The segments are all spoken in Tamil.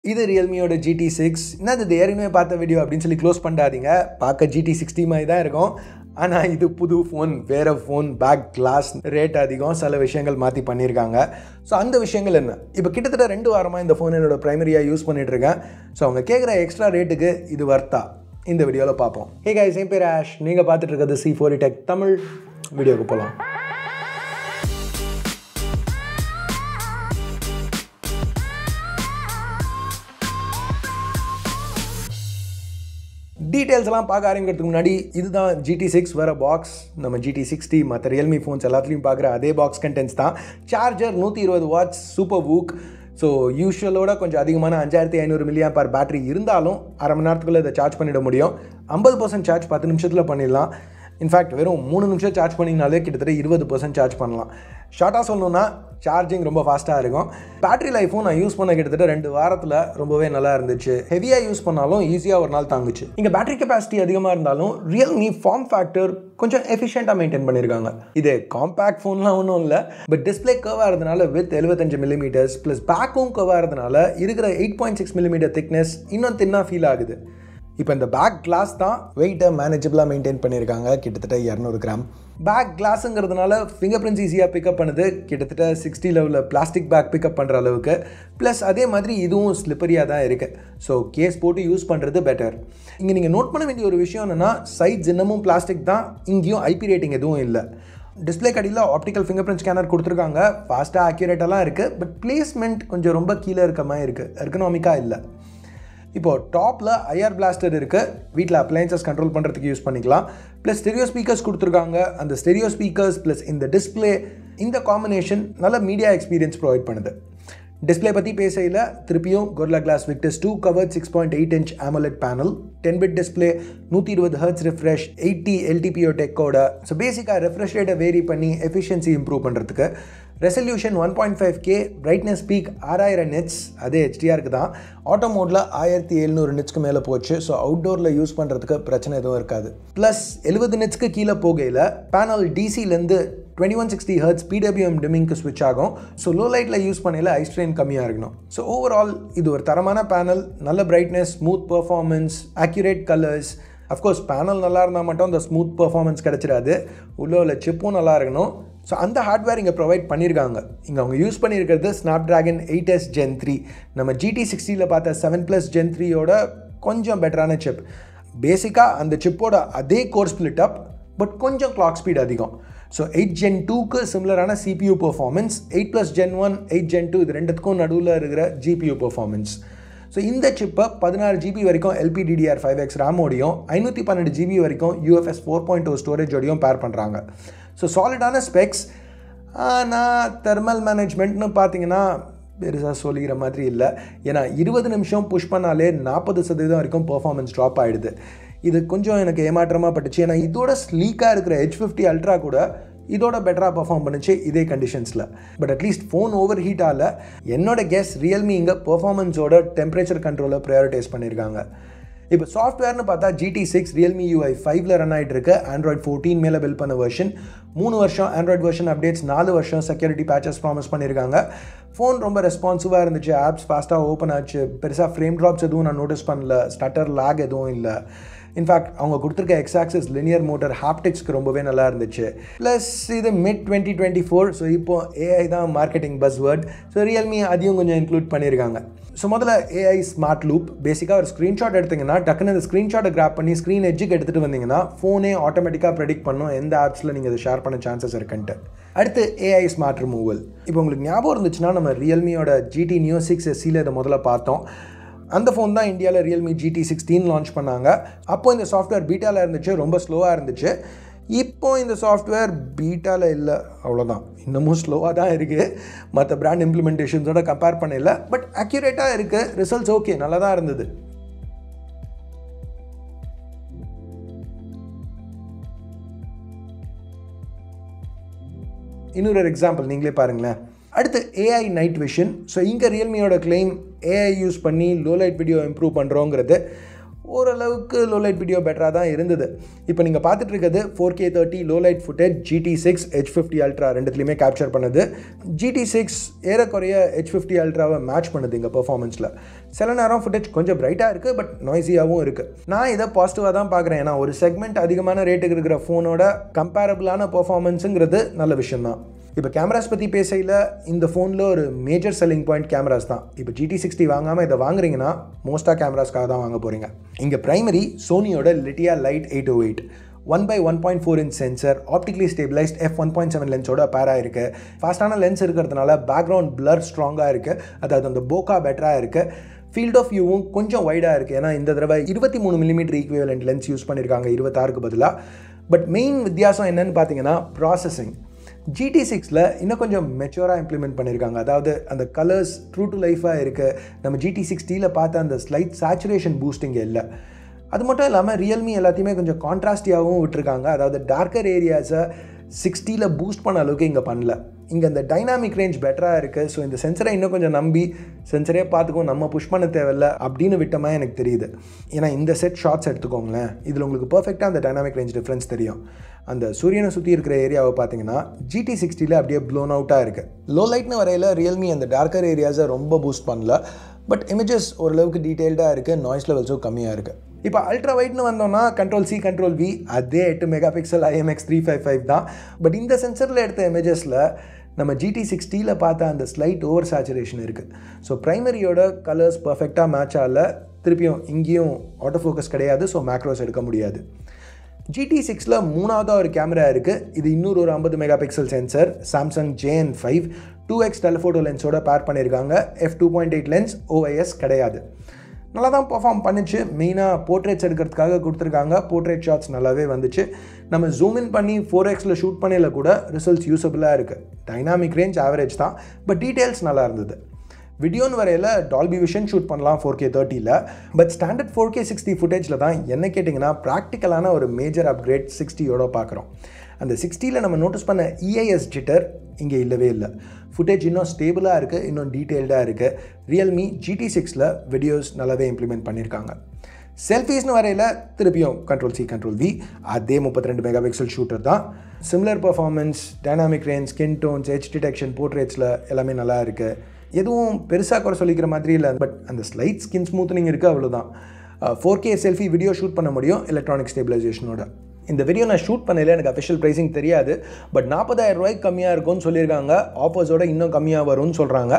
இது Realme GT6. என்னது இது ஏற்கனவே பார்த்த வீடியோ அப்படின்னு சொல்லி க்ளோஸ் பண்ணாதீங்க. பார்க்க GT60 மாதிரி தான் இருக்கும். ஆனால் இது புது ஃபோன், வேறு ஃபோன், பேக் கிளாஸ், ரேட் அதிகம், சில விஷயங்கள் மாற்றி பண்ணியிருக்காங்க. ஸோ அந்த விஷயங்கள் என்ன? இப்போ கிட்டத்தட்ட 2 வாரமாக இந்த ஃபோன் என்னோட ப்ரைமரியாக யூஸ் பண்ணிகிட்ருக்கேன். ஸோ அவங்க கேட்குற எக்ஸ்ட்ரா ரேட்டுக்கு இது வர்த்தா இந்த வீடியோவில் பார்ப்போம். ஹே கைஸ், என் பேர் ஆஷ். நீங்கள் பார்த்துட்டு இருக்கிறது C4 Tech தமிழ். வீடியோக்கு போகலாம். டீட்டெயில்ஸ்லாம் பார்க்க ஆரம்பிக்கிறதுக்கு முன்னாடி இதுதான் GT6 வர பாக்ஸ். நம்ம GT60 மற்ற ரியல்மி ஃபோன்ஸ் எல்லாத்துலேயும் பார்க்குற அதே பாக்ஸ் கண்டென்ட்ஸ் தான். Charger 120 watts super VOOC. So யூஷுவலோட கொஞ்சம் அதிகமான 5500 mAh பேட்டரி இருந்தாலும் அரை மணி நேரத்துக்குள்ளே இதை சார்ஜ் பண்ணிட முடியும். 50% சார்ஜ் 10 நிமிஷத்தில் பண்ணிடலாம். இன்ஃபேக்ட் வெறும் 3 நிமிஷம் சார்ஜ் பண்ணிங்கனாலே கிட்டத்தட்ட 20% சார்ஜ் பண்ணலாம். ஷார்ட்டாக சொல்லணுன்னா சார்ஜிங் ரொம்ப ஃபாஸ்ட்டாக இருக்கும். பேட்டரி லைஃபும் நான் யூஸ் பண்ண கிட்டத்தட்ட 2 வாரத்தில் ரொம்பவே நல்லா இருந்துச்சு. ஹெவியாக யூஸ் பண்ணாலும் ஈஸியாக ஒரு நாள் தாங்குச்சு. இங்கே பேட்டரி கெப்பாசிட்டி அதிகமாக இருந்தாலும் ரியல்மி ஃபார்ம் ஃபேக்டர் கொஞ்சம் எஃபிஷியண்ட்டாக மெயின்டைன் பண்ணியிருக்காங்க. இது காம்பேக்ட் ஃபோன்லாம் ஒன்றும் இல்லை, பட் டிஸ்பிளே கர்வாக இருந்தனால வித் 75 mm ப்ளஸ் பேக்கும் கர்வாக இருந்தனால இருக்கிற 8.6 mm திக்னஸ் இன்னும் தின்னாக ஃபீல் ஆகுது. இப்போ இந்த பேக் கிளாஸ் தான் வெயிட்டை மேனேஜபிளாக மெயின்டைன் பண்ணியிருக்காங்க. கிட்டத்தட்ட 200 கிராம். பேக் கிளாஸுங்கிறதுனால ஃபிங்கர் பிரிண்ட்ஸ் ஈஸியாக பிக்கப் பண்ணுது. கிட்டத்தட்ட 60 லெவலில் பிளாஸ்டிக் பேக் பிக்கப் பண்ணுற அளவுக்கு. ப்ளஸ் அதே மாதிரி இதுவும் ஸ்லிப்பரியாக தான் இருக்குது. ஸோ கேஸ் போட்டு யூஸ் பண்ணுறது பெட்டர். இங்கே நீங்கள் நோட் பண்ண வேண்டிய ஒரு விஷயம் என்னென்னா, சைட்ஸ் இன்னமும் பிளாஸ்டிக் தான். இங்கேயும் IP ரேட்டிங் எதுவும் இல்லை. டிஸ்பிளே கடியில் ஆப்டிக்கல் ஃபிங்கர் பிரிண்ட் ஸ்கேனர் கொடுத்துருக்காங்க. ஃபாஸ்ட்டாக ஆக்யூரேட்டெல்லாம் இருக்குது. பட் பிளேஸ்மெண்ட் கொஞ்சம் ரொம்ப கீழே இருக்க மாதிரி இருக்குது. எர்கனாமிக்காக இல்லை. இப்போது டாப்பில் IR பிளாஸ்டர் இருக்குது. வீட்டில் அப்ளையன்சஸ் கண்ட்ரோல் பண்ணுறதுக்கு யூஸ் பண்ணிக்கலாம். ப்ளஸ் ஸ்டெரியோ ஸ்பீக்கர்ஸ் கொடுத்துருக்காங்க. அந்த ஸ்டெரியோ ஸ்பீக்கர்ஸ் ப்ளஸ் இந்த டிஸ்பிளே, இந்த காம்பினேஷன் நல்ல மீடியா எக்ஸ்பீரியன்ஸ் ப்ரொவைட் பண்ணுது. டிஸ்பிளே பற்றி பேசையில் திருப்பியும் Gorilla Glass Victus 2 covered 6.8 inch AMOLED panel, 10-bit display, 120 Hz refresh, 80 LTPO டெக்கோட. ஸோ பேசிக்காக ரெஃப்ரெஷ் ரேட்டை வேரி பண்ணி எஃபிஷியன்சி இம்ப்ரூவ் பண்ணுறதுக்கு. Resolution 1.5K, brightness peak 6000 nits, அதே HDRக்கு தான். ஆட்டோ மோடில் 1700 nitsக்கு மேலே போச்சு. ஸோ அவுட்டோரில் யூஸ் பண்ணுறதுக்கு பிரச்சனை எதுவும் இருக்காது. ப்ளஸ் 70 nitsக்கு கீழே போகையில் பேனல் DCலேருந்து 2160 Hz PWM டிம்மிங்க்கு ஸ்விட்ச் ஆகும். ஸோ லோ லைட்டில் யூஸ் பண்ணையில் ஐ ஸ்ட்ரெயின் கம்மியாக இருக்கணும். ஸோ ஓவரால் இது ஒரு தரமான பேனல். நல்ல brightness, smooth performance, accurate colours. Of course panel நல்லா இருந்தால் மட்டும் அந்த ஸ்மூத் பெர்ஃபார்மன்ஸ் கிடச்சிடாது. உள்ள சிப்பும் நல்லா இருக்கணும். ஸோ அந்த ஹார்ட்வேர் இங்கே ப்ரொவைட் பண்ணியிருக்காங்க. இங்கே அவங்க யூஸ் பண்ணியிருக்கிறது Snapdragon 8S Gen 3. நம்ம GT60ல் பார்த்த 7+ Gen 3யோட கொஞ்சம் பெட்டரான சிப். பேசிக்காக அந்த சிப்போட அதே கோர் ஸ்பிளிட் அப், பட் கொஞ்சம் கிளாக் ஸ்பீட் அதிகம். ஸோ 8 Gen 2க்கு சிமிலரான CPU பெர்ஃபார்மன்ஸ், 8+ Gen 1, 8 Gen 2 இது ரெண்டுத்துக்கும் நடுவில் இருக்கிற GPU பெர்ஃபார்மன்ஸ். ஸோ இந்த சிப்பை 16 GB வரைக்கும் LPDDR5X ரேமோடையும் 512 GB வரைக்கும் UFS 4.0 ஸ்டோரேஜோடையும் பேர் பண்ணுறாங்க. ஸோ சாலிடான ஸ்பெக்ஸ். ஆனால் தெர்மல் மேனேஜ்மெண்ட்னு பார்த்தீங்கன்னா பெருசாக சொல்லிக்கிற மாதிரி இல்லை. ஏன்னா 20 நிமிஷம் புஷ் பண்ணாலே 40% வரைக்கும் பெர்ஃபார்மன்ஸ் ட்ராப் ஆகிடுது. இது கொஞ்சம் எனக்கு ஏமாற்றமாக பட்டுச்சு. ஏன்னா இதோட ஸ்லீக்காக இருக்கிற H50 Ultra கூட இதோட பெட்டராக பர்ஃபார்ம் பண்ணிச்சு இதே கண்டிஷன்ஸில். But at least phone overheat ஆகல. என்னோட கெஸ் ரியல்மி இங்கே பெர்ஃபார்மன்ஸோட டெம்பரேச்சர் கண்ட்ரோலை ப்ரையாரிட்டைஸ் பண்ணியிருக்காங்க. இப்போ சாஃப்ட்வேர்னு பார்த்தா GT6 Realme UI 5ல் ரன் ஆகிட்டு இருக்கு. Android 14 மேலே பில்ட் பண்ண வெர்ஷன். 3 வருஷம் ஆண்ட்ராய்ட் வெர்ஷன் அப்டேட்ஸ், 4 வருஷம் செக்யூரிட்டி பேச்சஸ் ப்ராமிஸ் பண்ணியிருக்காங்க. ஃபோன் ரொம்ப ரெஸ்பான்சிவாக இருந்துச்சு. ஆப்ஸ் ஃபாஸ்ட்டாக ஓப்பன் ஆச்சு. பெருசாக ஃப்ரேம் ட்ராப்ஸ் எதுவும் நான் நோட்டீஸ் பண்ணல. ஸ்டட்டர் லேக் எதுவும் இல்லை. இன்ஃபேக்ட் அவங்க கொடுத்துருக்க X-axis லினியர் மோட்டர் ஹாப்டிக்ஸ்க்கு ரொம்பவே நல்லா இருந்துச்சு. ப்ளஸ் இது மிட் 2024. ஸோ இப்போ AI தான் மார்க்கெட்டிங் பஸ்வேர்ட். ஸோ ரியல்மி அதையும் கொஞ்சம் இன்க்ளூட் பண்ணியிருக்காங்க. ஸோ முதல்ல AI ஸ்மார்ட் லூப். பேசிக்காக ஒரு ஸ்க்ரீன்ஷாட் எடுத்திங்கன்னா டக்குன்னு அந்த ஸ்க்ரீன்ஷாட்டை கிராப் பண்ணி ஸ்க்ரீன் எட்ஜுக்கு எடுத்துகிட்டு வந்தீங்கன்னா ஃபோனே ஆட்டோமேட்டிக்காக ப்ரெடிக்ட் பண்ணும் எந்த ஆப்ஸில் நீங்கள் அதை ஷேர் பண்ண சான்சஸ் இருக்குன்ட்டு. அடுத்து AI ஸ்மார்ட் ரிமூவல். இப்போ உங்களுக்கு ஞாபகம் இருந்துச்சுன்னா நம்ம ரியல்மியோட GT Neo 6 SEல இதை முதல்ல பார்த்தோம். அந்த ஃபோன் தான் இந்தியாவில் Realme GT16 லான்ச் பண்ணாங்க. அப்போது இந்த சாஃப்ட்வேர் பீட்டாவில் இருந்துச்சு, ரொம்ப ஸ்லோவாக இருந்துச்சு. இப்போ இந்த சாஃப்ட்வேர் பீட்டாவில் இல்லை, அவ்வளோதான். இன்னமும் ஸ்லோவாக தான் இருக்குது. மற்ற பிராண்ட் இம்ப்ளிமெண்டேஷன்ஸோட கம்பேர் பண்ணல. பட் அக்யூரேட்டாக இருக்குது. ரிசல்ட்ஸ் ஓகே, நல்லா தான் இருந்தது. இன்னொரு எக்ஸாம்பிள் நீங்களே பாருங்களேன். அடுத்து AI நைட் விஷன். ஸோ இங்கே ரியல்மியோட கிளைம் AI யூஸ் பண்ணி லோ லைட் வீடியோ இம்ப்ரூவ் பண்ணுறோங்கிறது ஓரளவுக்கு லோ லைட் வீடியோ பெட்டராக தான் இருந்தது. இப்போ நீங்கள் பார்த்துட்டு இருக்கிறது 4K 30 low light footage GT6 H50 Ultra ரெண்டுத்துலையுமே கேப்சர் பண்ணுது. GT6 ஏறக்குறைய H50 Ultraவை மேட்ச் பண்ணுது இங்கே பெர்ஃபார்மன்ஸில். சில நேரம் ஃபுட்டேஜ் கொஞ்சம் பிரைட்டாக இருக்குது, பட் நாய்ஸியாகவும் இருக்குது. நான் இதை பாசிட்டிவாக தான் பார்க்குறேன். ஏன்னா ஒரு செக்மெண்ட் அதிகமான ரேட்டுக்கு இருக்கிற ஃபோனோட கம்பேரபிளான பெர்ஃபார்மன்ஸுங்கிறது நல்ல விஷயம் தான். இப்போ கேமராஸ் பற்றி பேசையில் இந்த ஃபோனில் ஒரு மேஜர் செல்லிங் பாயிண்ட் கேமராஸ் தான். இப்போ GT60 வாங்காமல் இதை வாங்குறீங்கன்னா மோஸ்ட்டாக கேமராஸ்க்காக தான் வாங்க போகிறீங்க. இங்கே பிரைமரி சோனியோட Lytia LYT 808 1/1.4 inch sensor, optically stabilized f1.7 லென்ஸோட பேராக இருக்குது. ஃபாஸ்ட்டான லென்ஸ் இருக்கிறதுனால பேக்ரவுண்ட் பிளர் ஸ்ட்ராங்காக இருக்குது, அதாவது அந்த போக்கா பெட்டராக இருக்குது. ஃபீல்ட் ஆஃப் வியூவும் கொஞ்சம் வைடாக இருக்குது. ஏன்னா இந்த தடவை 23 mm ஈக்குவலண்ட் லென்ஸ் யூஸ் பண்ணியிருக்காங்க 26க்கு பதிலாக. பட் மெயின் வித்தியாசம் என்னன்னு பார்த்தீங்கன்னா ப்ராசஸிங். GT6ல இன்னும் கொஞ்சம் மெச்சூராக இம்ப்ளிமெண்ட் பண்ணியிருக்காங்க. அதாவது அந்த கலர்ஸ் ட்ரூ டு லைஃபாக இருக்குது. நம்ம GT60ல பார்த்த அந்த ஸ்லைட் சேச்சுரேஷன் பூஸ்டிங் இல்லை. அது மட்டும் இல்லாமல் ரியல்மி எல்லாத்தையுமே கொஞ்சம் கான்ட்ராஸ்டியாகவும் விட்டுருக்காங்க. அதாவது டார்க்கர் ஏரியாஸை 60ல பூஸ்ட் பண்ண அளவுக்கு இங்கே பண்ணல. இங்கே அந்த டைனாமிக் ரேஞ்ச் பெட்டராக இருக்குது. ஸோ இந்த சென்சரை இன்னும் கொஞ்சம் நம்பி சென்சரே பார்த்துக்கோ, நம்ம புஷ் பண்ண தேவையில்ல அப்படின்னு விட்டமாக எனக்கு தெரியுது. ஏன்னா இந்த செட் ஷார்ட்ஸ் எடுத்துக்கோங்களேன், இதில் உங்களுக்கு பர்ஃபெக்டாக அந்த டைனாமிக் ரேஞ்ச் டிஃப்ரென்ஸ் தெரியும். அந்த சூரியனை சுற்றி இருக்கிற ஏரியாவை பார்த்தீங்கன்னா GT60ல அப்படியே ப்ளோன் அவுட்டாக இருக்குது. லோ லைட்னு வரையில் ரியல்மி அந்த டார்க்கர் ஏரியாஸை ரொம்ப பூஸ்ட் பண்ணல. பட் இமேஜஸ் ஓரளவுக்கு டீட்டெயில்டாக இருக்குது, நாய்ஸ் லெவல்ஸும் கம்மியாக இருக்குது. இப்போ அல்ட்ரா வைட்னு வந்தோம்னா Ctrl+C Ctrl+V அதே 8 மெகாபிக்சல் IMX355 தான். பட் இந்த சென்சரில் எடுத்த இமேஜஸில் நம்ம GT60ல பார்த்த அந்த ஸ்லைட் ஓவர் சேச்சுரேஷன் இருக்குது. ஸோ ப்ரைமரியோட கலர்ஸ் பர்ஃபெக்டாக மேட்ச் ஆகல. திருப்பியும் இங்கேயும் ஆட்டோ ஃபோக்கஸ் கிடையாது, ஸோ மேக்ரோஸ் எடுக்க முடியாது. GT6ல மூணாவதாக ஒரு கேமரா இருக்குது. இது இன்னொரு ஒரு 50 megapixel sensor, Samsung JN5 2x telephoto லென்ஸோட பேர் பண்ணியிருக்காங்க. f2.8 லென்ஸ், OIS கிடையாது. நல்லா தான் பர்ஃபார்ம் பண்ணிச்சு. மெயினாக போர்ட்ரேட்ஸ் எடுக்கிறதுக்காக கொடுத்துருக்காங்க. போர்ட்ரேட் ஷாட்ஸ் நல்லாவே வந்துச்சு. நம்ம ஜூம் இன் பண்ணி 4xல ஷூட் பண்ணல கூட ரிசல்ட்ஸ் யூஸபிளாக இருக்குது. டைனாமிக் ரேஞ்ச் ஆவரேஜ் தான், பட் டீட்டெயில்ஸ் நல்லா இருந்தது. வீடியோன்னு வரையில் டால்பி விஷன் ஷூட் பண்ணலாம் 4K 30ல. பட் ஸ்டாண்டர்ட் 4K 60 ஃபுட்டேஜில் தான் என்ன கேட்டிங்கன்னா ப்ராக்டிக்கலான ஒரு மேஜர் அப்கிரேட் 60யோட பார்க்குறோம். அந்த 60ல நம்ம நோட்டீஸ் பண்ண EIS ஜிட்டர் இங்கே இல்லவே இல்லை. ஃபுட்டேஜ் இன்னும் ஸ்டேபிளாக இருக்குது, இன்னும் டீட்டெயில்டாக இருக்குது. ரியல்மி GT6ல வீடியோஸ் நல்லாவே இம்ப்ளிமெண்ட் பண்ணியிருக்காங்க. செல்ஃபீஸ்னு வரையில் திருப்பியும் Ctrl+C Ctrl+V அதே 32 மெகாபிக்சல் ஷூட்டர் தான். Similar performance, dynamic range, skin tones, edge detection, போர்ட்ரேட்ஸில் எல்லாமே நல்லா இருக்குது. எதுவும் பெருசாக குறை சொல்லிக்கிற மாதிரி இல்லை. பட் அந்த ஸ்லைட் ஸ்கின் ஸ்மூத்தனிங் இருக்குது, அவ்வளோதான். 4K செல்ஃபி வீடியோ ஷூட் பண்ண முடியும் எலக்ட்ரானிக் ஸ்டேபிளைசேஷனோட. இந்த வீடியோ நான் ஷூட் பண்ணல, எனக்கு அஃபிஷியல் ப்ரைஸிங் தெரியாது. பட் 40,000 ரூபாய்க்கு கம்மியாக இருக்கும்னு சொல்லியிருக்காங்க. ஆஃபர்ஸோட இன்னும் கம்மியாக வரும்னு சொல்கிறாங்க.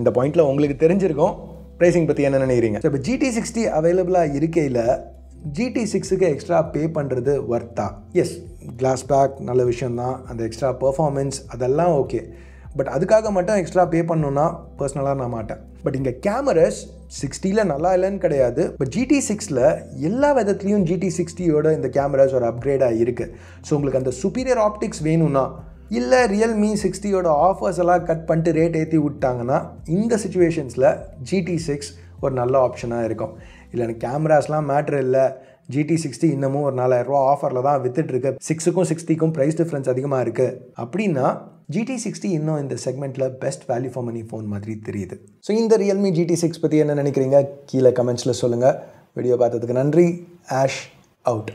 இந்த பாயிண்டில் உங்களுக்கு தெரிஞ்சிருக்கும் ப்ரைஸிங் பற்றி என்ன நினைக்கிறீங்க. இப்போ GT60 அவைலபிளாக இருக்கையில் GT6க்கு எக்ஸ்ட்ரா பே பண்ணுறது வர்த்தா? எஸ், கிளாஸ் பேக் நல்ல விஷயந்தான், அந்த எக்ஸ்ட்ரா பர்ஃபார்மன்ஸ் அதெல்லாம் ஓகே. பட் அதுக்காக மட்டும் எக்ஸ்ட்ரா பே பண்ணணுன்னா பர்சனலாக நான் மாட்டேன். பட் இங்கே கேமராஸ் 60ல நல்லா இல்லைன்னு கிடையாது. பட் GT6ல எல்லா விதத்துலேயும் GT60யோட இந்த கேமராஸ் ஒரு அப்கிரேடாக இருக்குது. ஸோ உங்களுக்கு அந்த சுப்பீரியர் ஆப்டிக்ஸ் வேணும்னா, இல்லை ரியல்மி 60யோட ஆஃபர்ஸ் எல்லாம் கட் பண்ணிட்டு ரேட் ஏற்றி விட்டாங்கன்னா, இந்த சுச்சுவேஷன்ஸில் GT6 ஒரு நல்ல ஆப்ஷனாக இருக்கும். இல்லை எனக்கு கேமராஸ்லாம் மேட்ரு இல்லை, GT60 இன்னமும் ஒரு 4,000 ரூபா ஆஃபரில் தான் வித்துட்ருக்கு, 6க்கும் 60க்கும் ப்ரைஸ் டிஃப்ரென்ஸ் அதிகமாக இருக்குது அப்படின்னா GT60 இன்னும் இந்த செக்மெண்ட்டில் best value for money phone மாதிரி தெரியுது. ஸோ இந்த ரியல்மி GT6 பற்றி என்ன நினைக்கிறீங்க கீழே கமெண்ட்ஸில் சொல்லுங்கள். வீடியோ பார்த்ததுக்கு நன்றி. Ash out.